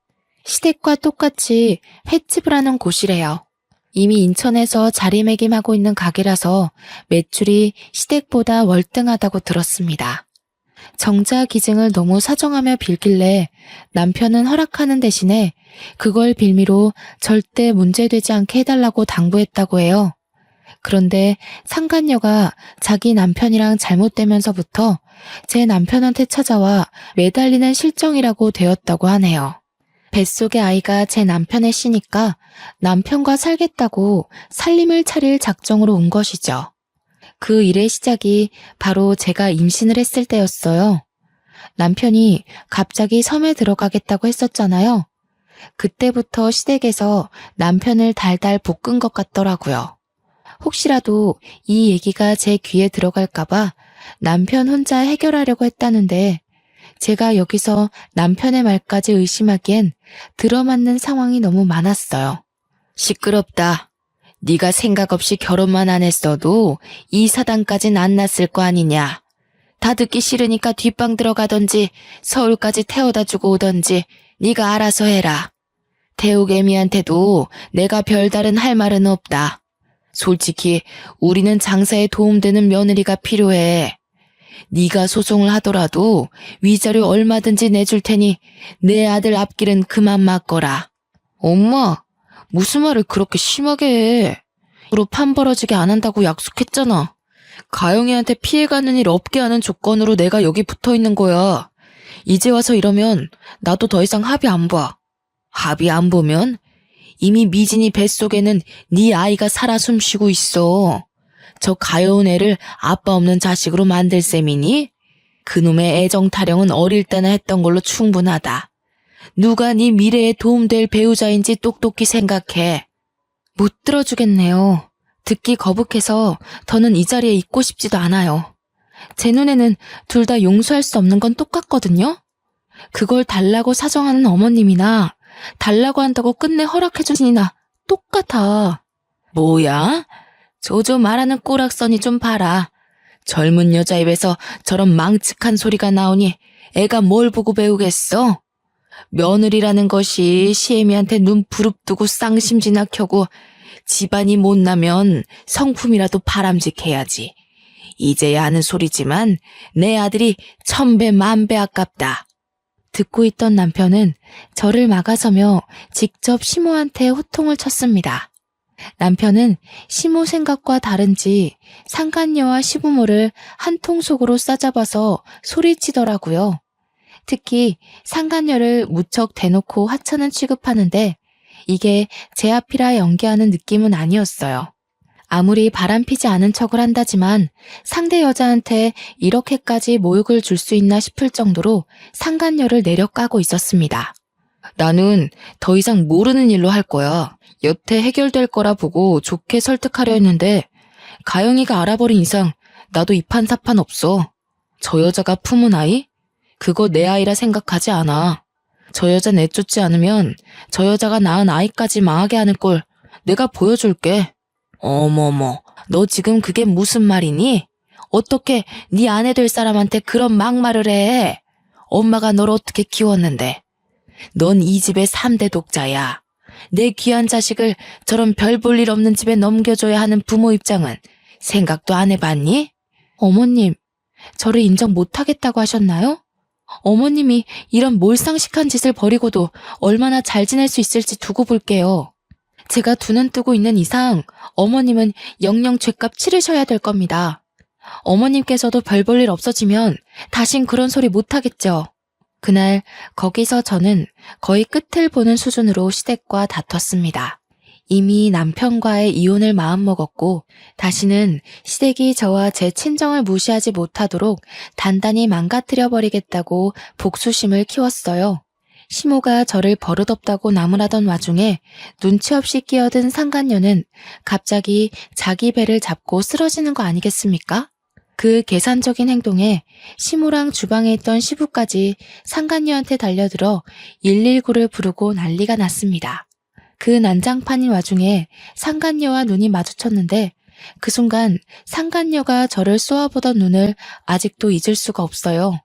시댁과 똑같이 횟집을 하는 곳이래요. 이미 인천에서 자리매김하고 있는 가게라서 매출이 시댁보다 월등하다고 들었습니다. 정자 기증을 너무 사정하며 빌길래 남편은 허락하는 대신에 그걸 빌미로 절대 문제되지 않게 해달라고 당부했다고 해요. 그런데 상간녀가 자기 남편이랑 잘못되면서부터 제 남편한테 찾아와 매달리는 실정이라고 되었다고 하네요. 뱃속의 아이가 제 남편의 씨니까 남편과 살겠다고 살림을 차릴 작정으로 온 것이죠. 그 일의 시작이 바로 제가 임신을 했을 때였어요. 남편이 갑자기 섬에 들어가겠다고 했었잖아요. 그때부터 시댁에서 남편을 달달 볶은 것 같더라고요. 혹시라도 이 얘기가 제 귀에 들어갈까봐 남편 혼자 해결하려고 했다는데 제가 여기서 남편의 말까지 의심하기엔 들어맞는 상황이 너무 많았어요. 시끄럽다. 네가 생각 없이 결혼만 안 했어도 이 사단까진 안 났을 거 아니냐. 다 듣기 싫으니까 뒷방 들어가던지 서울까지 태워다 주고 오던지 네가 알아서 해라. 태우개미한테도 내가 별다른 할 말은 없다. 솔직히 우리는 장사에 도움되는 며느리가 필요해. 네가 소송을 하더라도 위자료 얼마든지 내줄 테니 내 아들 앞길은 그만 막거라. 엄마, 무슨 말을 그렇게 심하게 해. 앞으로 판 벌어지게 안 한다고 약속했잖아. 가영이한테 피해가는 일 없게 하는 조건으로 내가 여기 붙어 있는 거야. 이제 와서 이러면 나도 더 이상 합의 안 봐. 합의 안 보면 이미 미진이 뱃속에는 네 아이가 살아 숨쉬고 있어. 저 가여운 애를 아빠 없는 자식으로 만들 셈이니? 그놈의 애정 타령은 어릴 때나 했던 걸로 충분하다. 누가 네 미래에 도움될 배우자인지 똑똑히 생각해. 못 들어주겠네요. 듣기 거북해서 더는 이 자리에 있고 싶지도 않아요. 제 눈에는 둘 다 용서할 수 없는 건 똑같거든요. 그걸 달라고 사정하는 어머님이나 달라고 한다고 끝내 허락해주신이나 똑같아. 뭐야? 조조 말하는 꼬락서니 좀 봐라. 젊은 여자 입에서 저런 망측한 소리가 나오니 애가 뭘 보고 배우겠어? 며느리라는 것이 시애미한테 눈 부릅뜨고 쌍심지나 켜고 집안이 못나면 성품이라도 바람직해야지. 이제야 하는 소리지만 내 아들이 천배 만배 아깝다. 듣고 있던 남편은 저를 막아서며 직접 시모한테 호통을 쳤습니다. 남편은 시모 생각과 다른지 상간녀와 시부모를 한 통 속으로 싸잡아서 소리치더라고요. 특히 상간녀를 무척 대놓고 하찮은 취급하는데 이게 제 앞이라 연기하는 느낌은 아니었어요. 아무리 바람피지 않은 척을 한다지만 상대 여자한테 이렇게까지 모욕을 줄 수 있나 싶을 정도로 상간녀를 내려까고 있었습니다. 나는 더 이상 모르는 일로 할 거야. 여태 해결될 거라 보고 좋게 설득하려 했는데 가영이가 알아버린 이상 나도 이판사판 없어. 저 여자가 품은 아이? 그거 내 아이라 생각하지 않아. 저 여자 내쫓지 않으면 저 여자가 낳은 아이까지 망하게 하는 꼴 내가 보여줄게. 어머머, 너 지금 그게 무슨 말이니? 어떻게 네 아내 될 사람한테 그런 막말을 해? 엄마가 널 어떻게 키웠는데? 넌 이 집의 3대 독자야. 내 귀한 자식을 저런 별 볼 일 없는 집에 넘겨줘야 하는 부모 입장은 생각도 안 해봤니? 어머님, 저를 인정 못하겠다고 하셨나요? 어머님이 이런 몰상식한 짓을 벌이고도 얼마나 잘 지낼 수 있을지 두고 볼게요. 제가 두 눈 뜨고 있는 이상 어머님은 영영 죗값 치르셔야 될 겁니다. 어머님께서도 별 볼 일 없어지면 다신 그런 소리 못하겠죠. 그날 거기서 저는 거의 끝을 보는 수준으로 시댁과 다퉜습니다. 이미 남편과의 이혼을 마음먹었고 다시는 시댁이 저와 제 친정을 무시하지 못하도록 단단히 망가뜨려버리겠다고 복수심을 키웠어요. 시모가 저를 버릇없다고 나무라던 와중에 눈치 없이 끼어든 상간녀는 갑자기 자기 배를 잡고 쓰러지는 거 아니겠습니까? 그 계산적인 행동에 시모랑 주방에 있던 시부까지 상간녀한테 달려들어 119를 부르고 난리가 났습니다. 그 난장판인 와중에 상간녀와 눈이 마주쳤는데 그 순간 상간녀가 저를 쏘아보던 눈을 아직도 잊을 수가 없어요.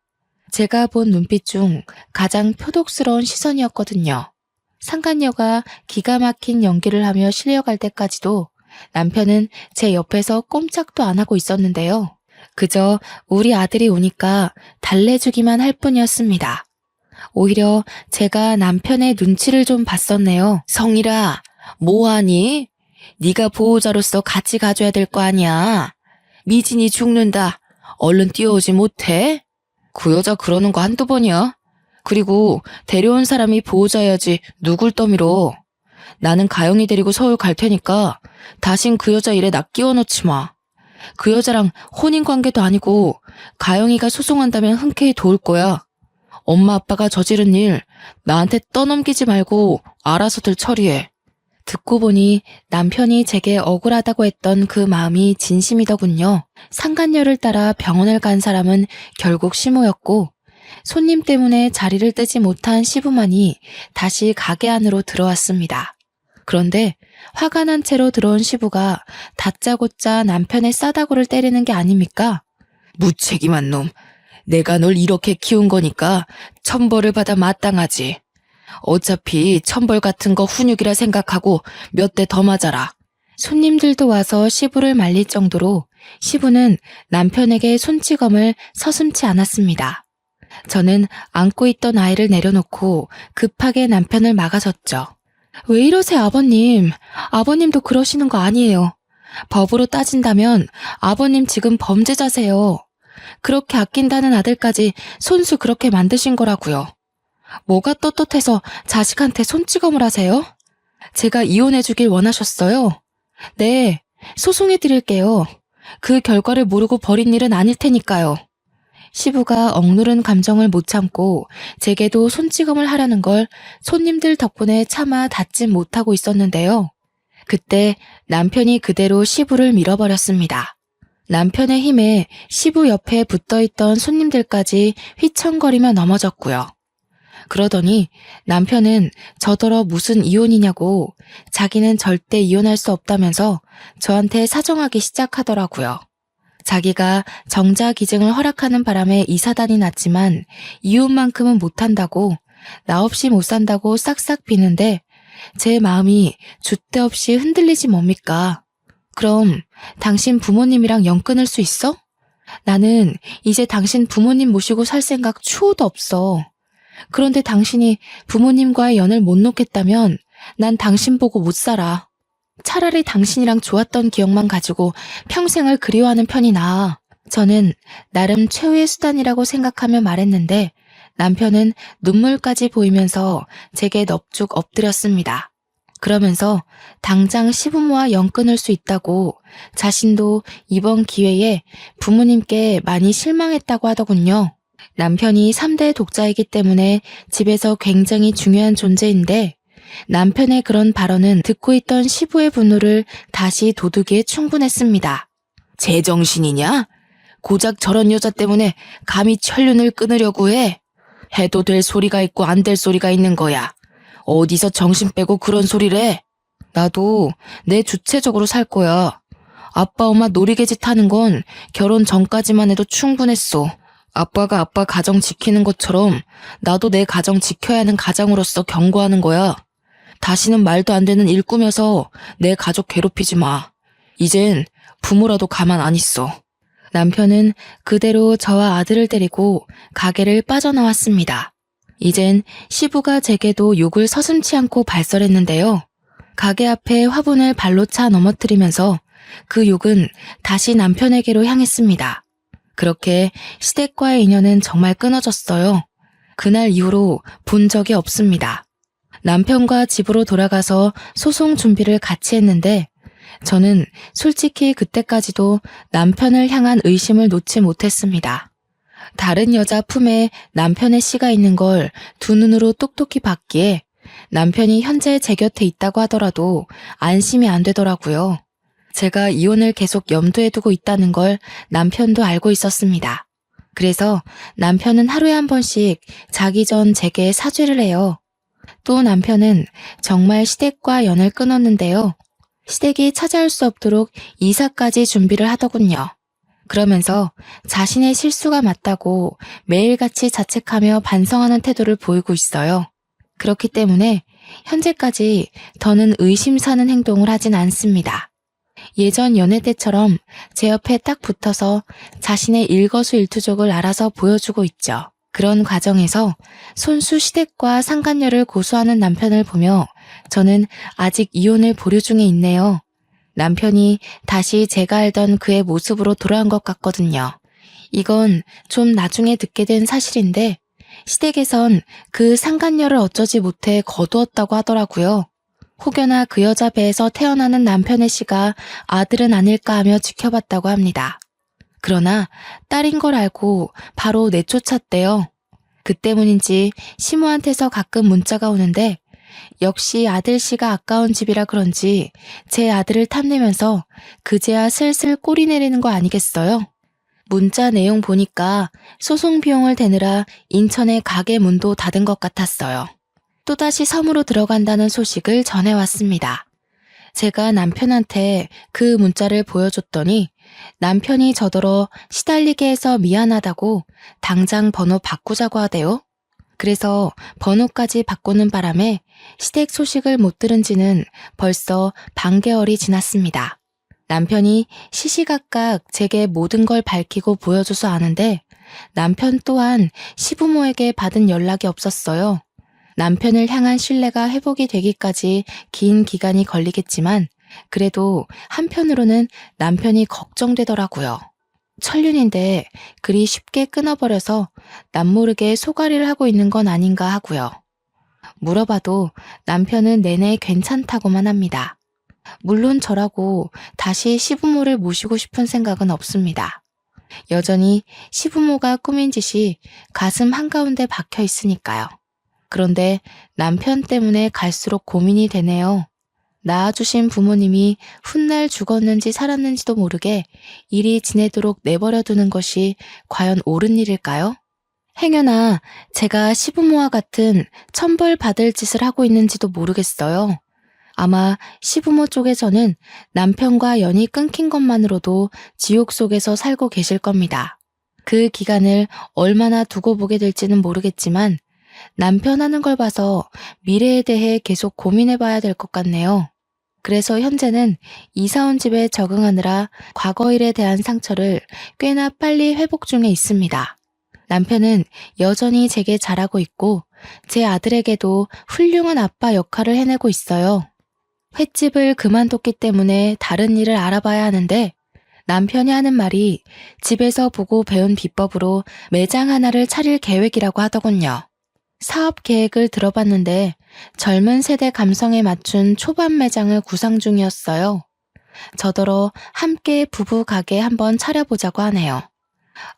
제가 본 눈빛 중 가장 표독스러운 시선이었거든요. 상간녀가 기가 막힌 연기를 하며 실려갈 때까지도 남편은 제 옆에서 꼼짝도 안 하고 있었는데요. 그저 우리 아들이 오니까 달래주기만 할 뿐이었습니다. 오히려 제가 남편의 눈치를 좀 봤었네요. 성일아, 뭐하니? 네가 보호자로서 같이 가줘야 될 거 아니야. 미진이 죽는다. 얼른 뛰어오지 못해? 그 여자 그러는 거 한두 번이야. 그리고 데려온 사람이 보호자여야지 누굴 떠밀어. 나는 가영이 데리고 서울 갈 테니까 다신 그 여자 일에 나 끼워넣지 마. 그 여자랑 혼인관계도 아니고 가영이가 소송한다면 흔쾌히 도울 거야. 엄마 아빠가 저지른 일 나한테 떠넘기지 말고 알아서들 처리해. 듣고 보니 남편이 제게 억울하다고 했던 그 마음이 진심이더군요. 상간녀를 따라 병원을 간 사람은 결국 시모였고 손님 때문에 자리를 뜨지 못한 시부만이 다시 가게 안으로 들어왔습니다. 그런데 화가 난 채로 들어온 시부가 다짜고짜 남편의 싸다구를 때리는 게 아닙니까? 무책임한 놈. 내가 널 이렇게 키운 거니까 천벌을 받아 마땅하지. 어차피 천벌 같은 거 훈육이라 생각하고 몇 대 더 맞아라. 손님들도 와서 시부를 말릴 정도로 시부는 남편에게 손찌검을 서슴지 않았습니다. 저는 안고 있던 아이를 내려놓고 급하게 남편을 막아섰죠. 왜 이러세요, 아버님? 아버님도 그러시는 거 아니에요. 법으로 따진다면 아버님 지금 범죄자세요. 그렇게 아낀다는 아들까지 손수 그렇게 만드신 거라고요. 뭐가 떳떳해서 자식한테 손찌검을 하세요? 제가 이혼해주길 원하셨어요? 네, 소송해드릴게요. 그 결과를 모르고 버린 일은 아닐 테니까요. 시부가 억누른 감정을 못 참고 제게도 손찌검을 하려는 걸 손님들 덕분에 차마 닫진 못하고 있었는데요. 그때 남편이 그대로 시부를 밀어버렸습니다. 남편의 힘에 시부 옆에 붙어있던 손님들까지 휘청거리며 넘어졌고요. 그러더니 남편은 저더러 무슨 이혼이냐고 자기는 절대 이혼할 수 없다면서 저한테 사정하기 시작하더라고요. 자기가 정자기증을 허락하는 바람에 이사단이 났지만 이혼만큼은 못한다고 나 없이 못 산다고 싹싹 비는데 제 마음이 줏대 없이 흔들리지 뭡니까? 그럼 당신 부모님이랑 연 끊을 수 있어? 나는 이제 당신 부모님 모시고 살 생각 추호도 없어. 그런데 당신이 부모님과의 연을 못 놓겠다면 난 당신 보고 못 살아. 차라리 당신이랑 좋았던 기억만 가지고 평생을 그리워하는 편이 나아. 저는 나름 최후의 수단이라고 생각하며 말했는데 남편은 눈물까지 보이면서 제게 넙죽 엎드렸습니다. 그러면서 당장 시부모와 연 끊을 수 있다고 자신도 이번 기회에 부모님께 많이 실망했다고 하더군요. 남편이 3대 독자이기 때문에 집에서 굉장히 중요한 존재인데 남편의 그런 발언은 듣고 있던 시부의 분노를 다시 돋우기에 충분했습니다. 제정신이냐? 고작 저런 여자 때문에 감히 천륜을 끊으려고 해? 해도 될 소리가 있고 안 될 소리가 있는 거야. 어디서 정신 빼고 그런 소리를 해? 나도 내 주체적으로 살 거야. 아빠 엄마 놀이개짓 하는 건 결혼 전까지만 해도 충분했어. 아빠가 아빠 가정 지키는 것처럼 나도 내 가정 지켜야 하는 가장으로서 경고하는 거야. 다시는 말도 안 되는 일 꾸며서 내 가족 괴롭히지 마. 이젠 부모라도 가만 안 있어. 남편은 그대로 저와 아들을 데리고 가게를 빠져나왔습니다. 이젠 시부가 제게도 욕을 서슴지 않고 발설했는데요. 가게 앞에 화분을 발로 차 넘어뜨리면서 그 욕은 다시 남편에게로 향했습니다. 그렇게 시댁과의 인연은 정말 끊어졌어요. 그날 이후로 본 적이 없습니다. 남편과 집으로 돌아가서 소송 준비를 같이 했는데 저는 솔직히 그때까지도 남편을 향한 의심을 놓지 못했습니다. 다른 여자 품에 남편의 씨가 있는 걸 두 눈으로 똑똑히 봤기에 남편이 현재 제 곁에 있다고 하더라도 안심이 안 되더라고요. 제가 이혼을 계속 염두에 두고 있다는 걸 남편도 알고 있었습니다. 그래서 남편은 하루에 한 번씩 자기 전 제게 사죄를 해요. 또 남편은 정말 시댁과 연을 끊었는데요. 시댁이 찾아올 수 없도록 이사까지 준비를 하더군요. 그러면서 자신의 실수가 맞다고 매일같이 자책하며 반성하는 태도를 보이고 있어요. 그렇기 때문에 현재까지 더는 의심 사는 행동을 하진 않습니다. 예전 연애 때처럼 제 옆에 딱 붙어서 자신의 일거수일투족을 알아서 보여주고 있죠. 그런 과정에서 손수 시댁과 상간녀를 고소하는 남편을 보며 저는 아직 이혼을 보류 중에 있네요. 남편이 다시 제가 알던 그의 모습으로 돌아온 것 같거든요. 이건 좀 나중에 듣게 된 사실인데 시댁에선 그 상간녀를 어쩌지 못해 거두었다고 하더라고요. 혹여나 그 여자 배에서 태어나는 남편의 씨가 아들은 아닐까 하며 지켜봤다고 합니다. 그러나 딸인 걸 알고 바로 내쫓았대요. 그 때문인지 시모한테서 가끔 문자가 오는데 역시 아들 씨가 아까운 집이라 그런지 제 아들을 탐내면서 그제야 슬슬 꼬리 내리는 거 아니겠어요? 문자 내용 보니까 소송 비용을 대느라 인천의 가게 문도 닫은 것 같았어요. 또다시 섬으로 들어간다는 소식을 전해왔습니다. 제가 남편한테 그 문자를 보여줬더니 남편이 저더러 시달리게 해서 미안하다고 당장 번호 바꾸자고 하대요. 그래서 번호까지 바꾸는 바람에 시댁 소식을 못 들은 지는 벌써 반개월이 지났습니다. 남편이 시시각각 제게 모든 걸 밝히고 보여줘서 아는데 남편 또한 시부모에게 받은 연락이 없었어요. 남편을 향한 신뢰가 회복이 되기까지 긴 기간이 걸리겠지만 그래도 한편으로는 남편이 걱정되더라고요. 천륜인데 그리 쉽게 끊어버려서 남모르게 소가리를 하고 있는 건 아닌가 하고요. 물어봐도 남편은 내내 괜찮다고만 합니다. 물론 저라고 다시 시부모를 모시고 싶은 생각은 없습니다. 여전히 시부모가 꾸민 짓이 가슴 한가운데 박혀 있으니까요. 그런데 남편 때문에 갈수록 고민이 되네요. 낳아주신 부모님이 훗날 죽었는지 살았는지도 모르게 이리 지내도록 내버려 두는 것이 과연 옳은 일일까요? 행여나 제가 시부모와 같은 천벌 받을 짓을 하고 있는지도 모르겠어요. 아마 시부모 쪽에서는 남편과 연이 끊긴 것만으로도 지옥 속에서 살고 계실 겁니다. 그 기간을 얼마나 두고 보게 될지는 모르겠지만 남편 하는 걸 봐서 미래에 대해 계속 고민해 봐야 될 것 같네요. 그래서 현재는 이사 온 집에 적응하느라 과거 일에 대한 상처를 꽤나 빨리 회복 중에 있습니다. 남편은 여전히 제게 잘하고 있고 제 아들에게도 훌륭한 아빠 역할을 해내고 있어요. 횟집을 그만뒀기 때문에 다른 일을 알아봐야 하는데 남편이 하는 말이 집에서 보고 배운 비법으로 매장 하나를 차릴 계획이라고 하더군요. 사업 계획을 들어봤는데 젊은 세대 감성에 맞춘 초반 매장을 구상 중이었어요. 저더러 함께 부부 가게 한번 차려보자고 하네요.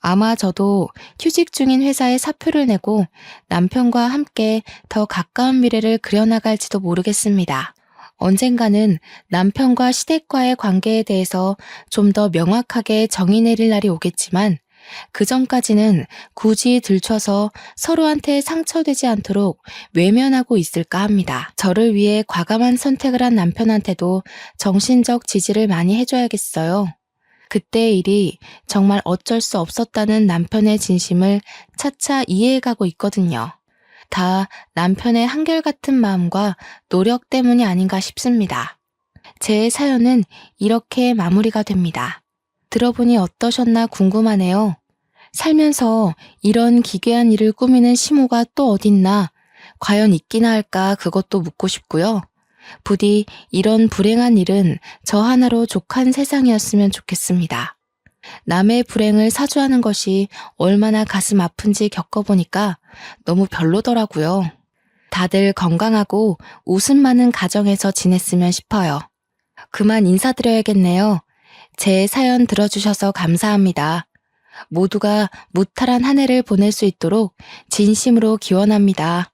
아마 저도 휴직 중인 회사에 사표를 내고 남편과 함께 더 가까운 미래를 그려나갈지도 모르겠습니다. 언젠가는 남편과 시댁과의 관계에 대해서 좀 더 명확하게 정의 내릴 날이 오겠지만 그 전까지는 굳이 들춰서 서로한테 상처되지 않도록 외면하고 있을까 합니다. 저를 위해 과감한 선택을 한 남편한테도 정신적 지지를 많이 해줘야겠어요. 그때의 일이 정말 어쩔 수 없었다는 남편의 진심을 차차 이해해가고 있거든요. 다 남편의 한결같은 마음과 노력 때문이 아닌가 싶습니다. 제 사연은 이렇게 마무리가 됩니다. 들어보니 어떠셨나 궁금하네요. 살면서 이런 기괴한 일을 꾸미는 시모가 또 어딨나, 과연 있기나 할까 그것도 묻고 싶고요. 부디 이런 불행한 일은 저 하나로 족한 세상이었으면 좋겠습니다. 남의 불행을 사주하는 것이 얼마나 가슴 아픈지 겪어보니까 너무 별로더라고요. 다들 건강하고 웃음 많은 가정에서 지냈으면 싶어요. 그만 인사드려야겠네요. 제 사연 들어주셔서 감사합니다. 모두가 무탈한 한 해를 보낼 수 있도록 진심으로 기원합니다.